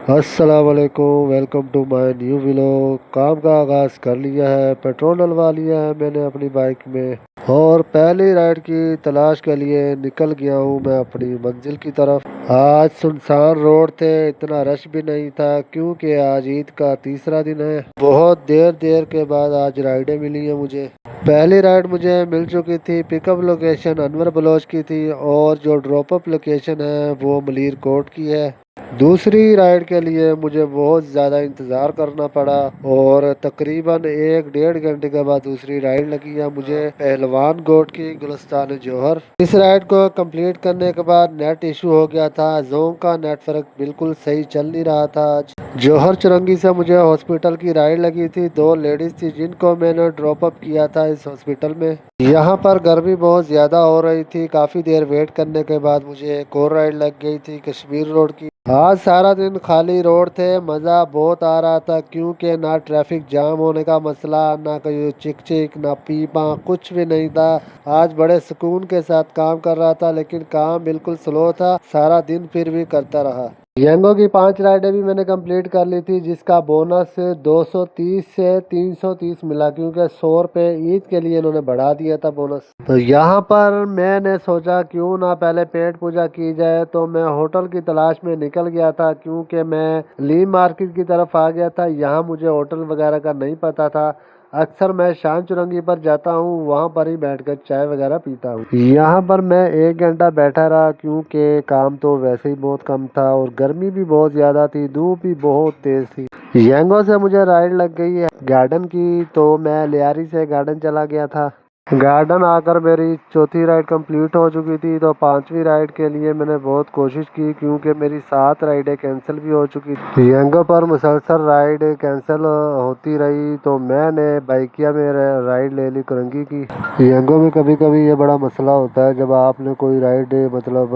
अस्सलाम वालेकुम, welcome to my new vlog. काम का आगाज़ कर लिया है, पेट्रोल डलवा लिया है मैंने अपनी बाइक में और पहली राइड की तलाश के लिए निकल गया हूँ मैं अपनी मंजिल की तरफ। आज सुनसान रोड थे, इतना रश भी नहीं था क्योंकि आज ईद का तीसरा दिन है। बहुत देर के बाद आज राइडें मिली हैं मुझे। पहली राइड मुझे मिल चुकी थी, पिकअप लोकेशन अनवर बलोच की थी और जो ड्रॉप अप लोकेशन है वो मलीर कोट की है। दूसरी राइड के लिए मुझे बहुत ज़्यादा इंतज़ार करना पड़ा और तकरीबन 1 डेढ़ घंटे के बाद दूसरी राइड लगी है मुझे पहलवान गोट की गुलिस्तान जौहर। इस राइड को कंप्लीट करने के बाद नेट इशू हो गया था, जोम का नेटवर्क बिल्कुल सही चल नहीं रहा था। आज जौहर चुरंगी से मुझे हॉस्पिटल की राइड लगी थी, 2 लेडीज़ थी जिनको मैंने ड्रॉप अप किया था इस हॉस्पिटल में। यहाँ पर गर्मी बहुत ज़्यादा हो रही थी, काफ़ी देर वेट करने के बाद मुझे एक और राइड लग गई थी कश्मीर रोड की। आज सारा दिन खाली रोड थे, मज़ा बहुत आ रहा था क्योंकि ना ट्रैफिक जाम होने का मसला, ना कोई चिक चिक, ना पीपा, कुछ भी नहीं था। आज बड़े सुकून के साथ काम कर रहा था, लेकिन काम बिल्कुल स्लो था, सारा दिन फिर भी करता रहा। यंगो की 5 राइडें भी मैंने कंप्लीट कर ली थी, जिसका बोनस 230 से 330 मिला क्योंकि 100 रुपये ईद के लिए इन्होंने बढ़ा दिया था बोनस। तो यहाँ पर मैंने सोचा क्यों ना पहले पेट पूजा की जाए, तो मैं होटल की तलाश में निकल गया था क्योंकि मैं ली मार्केट की तरफ आ गया था। यहाँ मुझे होटल वगैरह का नहीं पता था। अक्सर मैं शान चुरंगी पर जाता हूँ, वहाँ पर ही बैठकर चाय वगैरह पीता हूँ। यहाँ पर मैं 1 घंटा बैठा रहा क्योंकि काम तो वैसे ही बहुत कम था और गर्मी भी बहुत ज़्यादा थी, धूप भी बहुत तेज़ थी। यंगो से मुझे राइड लग गई है गार्डन की, तो मैं लियारी से गार्डन चला गया था। गार्डन आकर मेरी चौथी राइड कंप्लीट हो चुकी थी, तो 5वीं राइड के लिए मैंने बहुत कोशिश की क्योंकि मेरी 7 राइडें कैंसिल भी हो चुकी थी। यंगो पर मुसलसल राइड कैंसिल होती रही, तो मैंने बाइकिया में राइड ले ली कुरंगी की। यंगो में कभी कभी ये बड़ा मसला होता है, जब आपने कोई राइड मतलब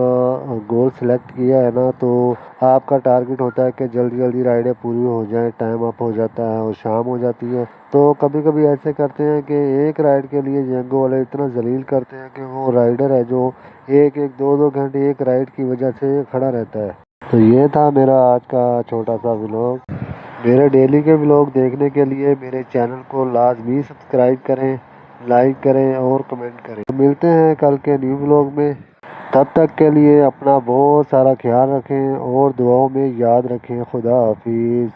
गोल सेलेक्ट किया है ना, तो आपका टारगेट होता है कि जल्दी जल्दी राइडें पूरी हो जाएं, टाइम अप हो जाता है और शाम हो जाती है। तो कभी कभी ऐसे करते हैं कि एक राइड के लिए यंगो वाले इतना जलील करते हैं कि वो राइडर है जो एक एक दो दो घंटे एक राइड की वजह से खड़ा रहता है। तो ये था मेरा आज का छोटा सा व्लॉग। मेरे डेली के व्लॉग देखने के लिए मेरे चैनल को लाजमी सब्सक्राइब करें, लाइक करें और कमेंट करें। तो मिलते हैं कल के न्यू व्लॉग में। तब तक के लिए अपना बहुत सारा ख्याल रखें और दुआओं में याद रखें। खुदा हाफिज़।